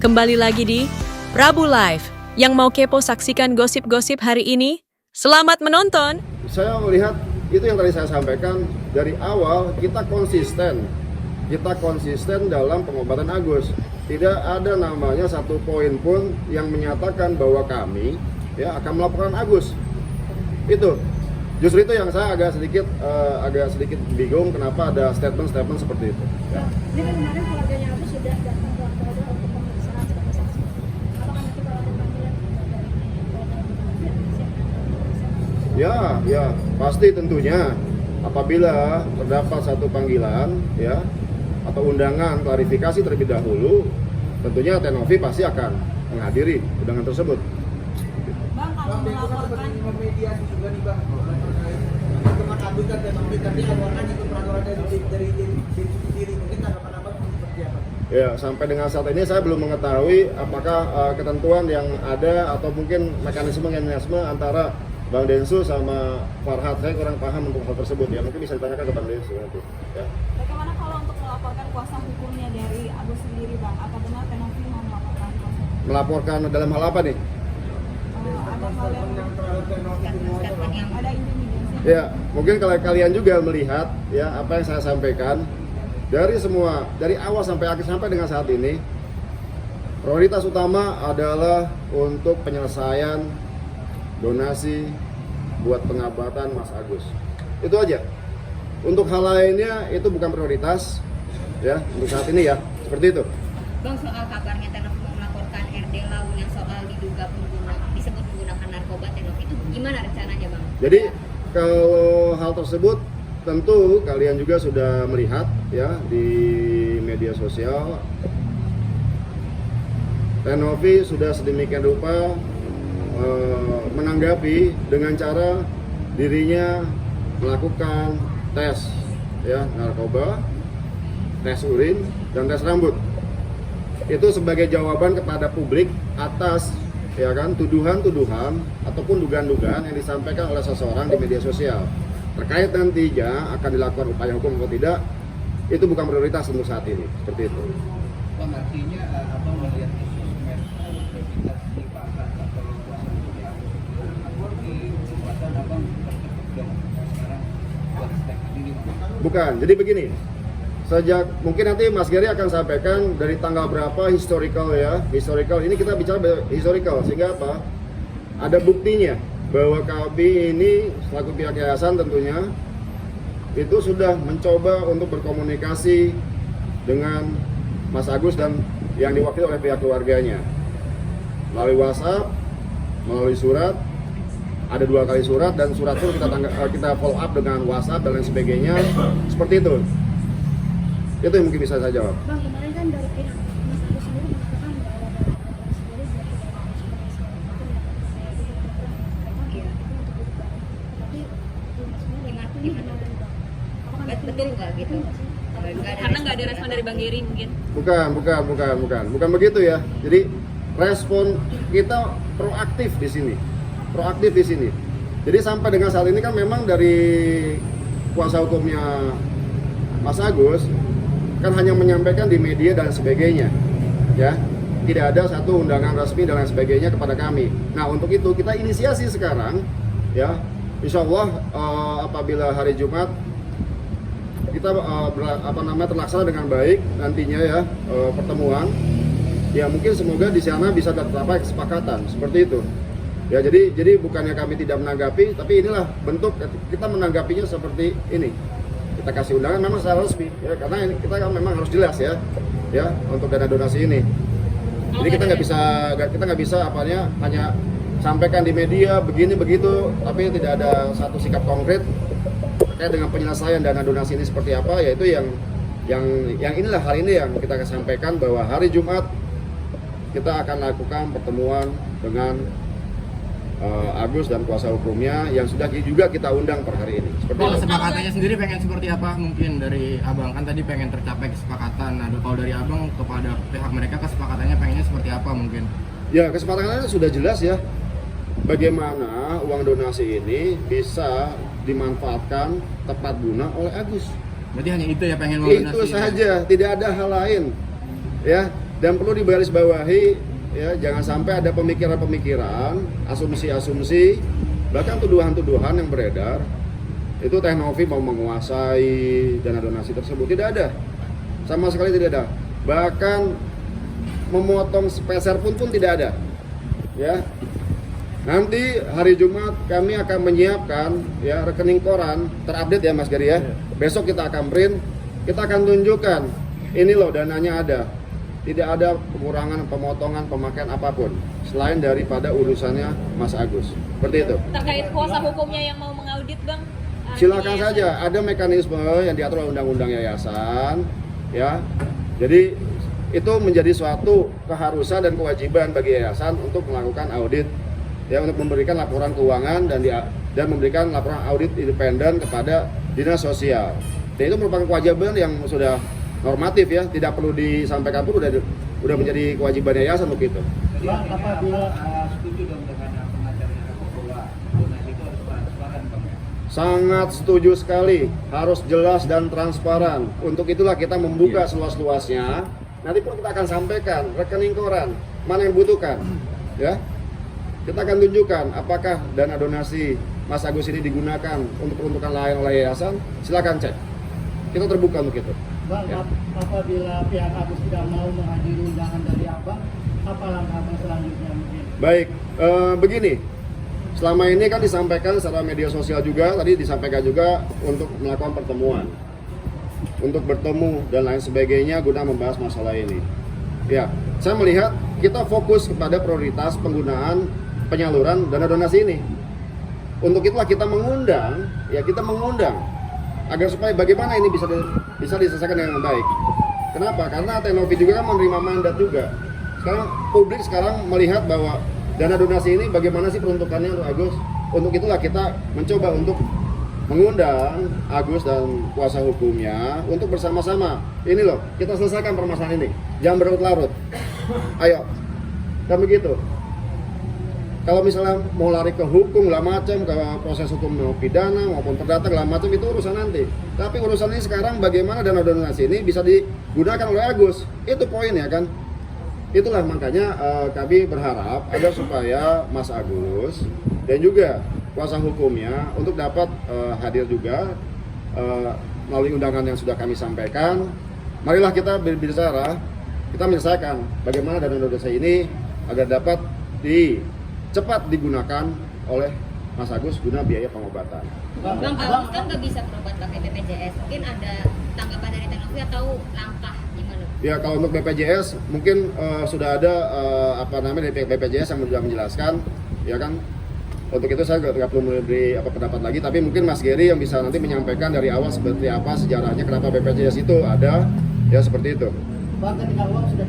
Kembali lagi di Prabu Live. Yang mau kepo saksikan gosip-gosip hari ini, selamat menonton. Saya melihat itu yang tadi saya sampaikan, dari awal kita konsisten dalam pengobatan Agus. Tidak ada namanya satu poin pun yang menyatakan bahwa kami akan melaporkan Agus. Itu justru itu yang saya agak sedikit bingung kenapa ada statement seperti itu. Ya. Ini kan kemarin keluarganya Agus sudah datang ke Polda untuk pemeriksaan sebagai saksi. Apakah nanti kalau ada panggilan dari Polda Ya, pasti tentunya apabila terdapat satu panggilan atau undangan klarifikasi terlebih dahulu, tentunya Tenovi pasti akan menghadiri undangan tersebut. Bang, kalau melaporkan mediasi juga nih Bang, dengan Agus dan Tenovi tadi awalan itu peraturan dari sendiri, mungkin tanggapan Abang seperti apa? Ya, sampai dengan saat ini saya belum mengetahui apakah ketentuan yang ada atau mungkin mekanisme antara Bang Densu sama Farhad. Saya kurang paham untuk hal tersebut ya, mungkin bisa ditanyakan ke Bang Densu nanti. Ya. bagaimana kalau untuk melaporkan kuasa hukumnya dari Agus sendiri Bang? Apa benar Tenovi mau melaporkan kuasa hukum? Melaporkan dalam hal apa nih? Ada hal yang ada intimidasi? Ya, mungkin kalau kalian juga melihat apa yang saya sampaikan dari awal sampai akhir sampai dengan saat ini, prioritas utama adalah untuk penyelesaian donasi buat pengobatan Mas Agus. Itu aja. Untuk hal lainnya itu bukan prioritas untuk saat ini seperti itu. Bang, soal kabarnya Tenovi mau melaporkan RD Lau yang soal diduga disebut menggunakan narkoba, Tenovi itu gimana rencananya Bang? Jadi kalau hal tersebut tentu kalian juga sudah melihat di media sosial. Tenovi sudah sedemikian rupa menanggapi dengan cara dirinya melakukan tes narkoba, tes urin, dan tes rambut. Itu sebagai jawaban kepada publik atas tuduhan-tuduhan ataupun dugaan-dugaan yang disampaikan oleh seseorang di media sosial. Terkait nantinya akan dilakukan upaya hukum atau tidak, itu bukan prioritas untuk saat ini. Seperti itu. Bang, artinya Abang melihat isu identitas dipasang atau kuasa hukumnya di kekuatan Abang sekarang buat step sendiri. Bukan, jadi begini. Sejak mungkin nanti Mas Gary akan sampaikan dari tanggal berapa historical ini kita bicara historical sehingga apa? Ada buktinya bahwa kami ini selaku pihak yayasan tentunya itu sudah mencoba untuk berkomunikasi dengan Mas Agus dan yang diwakili oleh pihak keluarganya melalui WhatsApp, melalui surat. Ada 2 kali surat dan surat itu kita follow up dengan WhatsApp dan lain sebagainya seperti itu. Itu yang mungkin bisa saya jawab. Bang, kemarin kan dari pihak Mas Agus sendiri mengatakan bahwa dari sendiri dia tidak masuk ke Betul nggak gitu? Karena nggak ada respon dari Bang Gary mungkin. Bukan begitu ya. Jadi respon kita proaktif di sini. Jadi sampai dengan saat ini kan memang dari kuasa hukumnya Mas Agus kan hanya menyampaikan di media dan sebagainya, tidak ada satu undangan resmi dan lain sebagainya kepada kami. Nah, untuk itu kita inisiasi sekarang, insya Allah apabila hari Jumat kita terlaksana dengan baik nantinya pertemuan, mungkin semoga di sana bisa tercapai kesepakatan seperti itu. Jadi bukannya kami tidak menanggapi, tapi inilah bentuk kita menanggapinya seperti ini. Kita kasih undangan memang secara resmi karena ini kita kan memang harus jelas untuk dana donasi ini. Jadi kita nggak bisa hanya sampaikan di media begini begitu, tapi tidak ada satu sikap konkret terkait dengan penyelesaian dana donasi ini seperti apa. Yaitu yang inilah hal ini yang kita akan sampaikan bahwa hari Jumat kita akan lakukan pertemuan dengan Agus dan kuasa hukumnya yang sudah juga kita undang per hari ini. Kalau kesepakatannya sendiri pengen seperti apa mungkin dari Abang? Kan tadi pengen tercapai kesepakatan. Nah, kalau dari Abang kepada pihak mereka kesepakatannya pengennya seperti apa mungkin? Ya, kesepakatannya sudah jelas bagaimana uang donasi ini bisa dimanfaatkan tepat guna oleh Agus. Berarti hanya itu pengen Itu saja, tidak ada hal lain. Dan perlu digarisbawahi ya, jangan sampai ada pemikiran-pemikiran, asumsi-asumsi, bahkan tuduhan-tuduhan yang beredar itu Teh Novi mau menguasai dana donasi tersebut. Tidak ada, sama sekali tidak ada. Bahkan memotong sepeser pun tidak ada. Ya, nanti hari Jumat kami akan menyiapkan ya rekening koran terupdate ya Mas Gary ya. Besok kita akan print, kita akan tunjukkan ini loh dananya ada. Tidak ada pengurangan, pemotongan, pemakaian apapun selain daripada urusannya Mas Agus. Seperti itu. Terkait kuasa hukumnya yang mau mengaudit, Bang? Silakan saja, ada mekanisme yang diatur oleh undang-undang yayasan, ya. Jadi itu menjadi suatu keharusan dan kewajiban bagi yayasan untuk melakukan audit, ya, untuk memberikan laporan keuangan dan memberikan laporan audit independen kepada dinas sosial. Dan itu merupakan kewajiban yang sudah normatif ya, tidak perlu disampaikan pun udah menjadi kewajiban yayasan untuk itu. Jadi apabila setuju dong dengan pengacaranya bahwa donasi itu harus transparan, Bang ya? Sangat setuju sekali, harus jelas dan transparan. Untuk itulah kita membuka seluas-luasnya. Nanti pun kita akan sampaikan rekening koran mana yang dibutuhkan, ya. Kita akan tunjukkan apakah dana donasi Mas Agus ini digunakan untuk peruntukan lain oleh yayasan. Silakan cek. Kita terbuka untuk itu. Bang, Ya. apabila pihak Agus tidak mau menghadiri undangan dari Abang, apa langkah Abang selanjutnya mungkin? Baik, begini. Selama ini kan disampaikan secara media sosial juga, tadi disampaikan juga untuk melakukan pertemuan, untuk bertemu dan lain sebagainya guna membahas masalah ini. Ya, saya melihat kita fokus kepada prioritas penggunaan penyaluran dana donasi ini. Untuk itulah kita mengundang agar supaya bagaimana ini bisa diselesaikan dengan baik. Kenapa? Karena Teh Novi juga kan menerima mandat juga. Sekarang publik melihat bahwa dana donasi ini bagaimana sih peruntukannya untuk Agus. Untuk itulah kita mencoba untuk mengundang Agus dan kuasa hukumnya untuk bersama-sama ini loh, kita selesaikan permasalahan ini. Jangan berlarut-larut. Ayo, kan begitu. Kalau misalnya mau lari ke hukum lah macam, ke proses hukum mau pidana maupun perdata lah macam, itu urusan nanti. Tapi urusan ini sekarang bagaimana dana donasi ini bisa digunakan oleh Agus. Itu poin ya kan. Itulah makanya kami berharap agar supaya Mas Agus dan juga kuasa hukumnya untuk dapat hadir juga melalui undangan yang sudah kami sampaikan. Marilah kita berbicara, kita menyelesaikan bagaimana dana donasi ini agar dapat cepat digunakan oleh Mas Agus guna biaya pengobatan. Bang Agus kan nggak bisa berobat pakai BPJS. Mungkin ada tanggapan dari Teh Novi atau langkah gimana? Ya kalau untuk BPJS mungkin sudah ada dari pihak BPJS yang sudah menjelaskan, ya kan. Untuk itu saya nggak perlu memberi pendapat lagi, tapi mungkin Mas Gary yang bisa nanti menyampaikan dari awal seperti apa sejarahnya kenapa BPJS itu ada, ya seperti itu. Bang, ketika uang sudah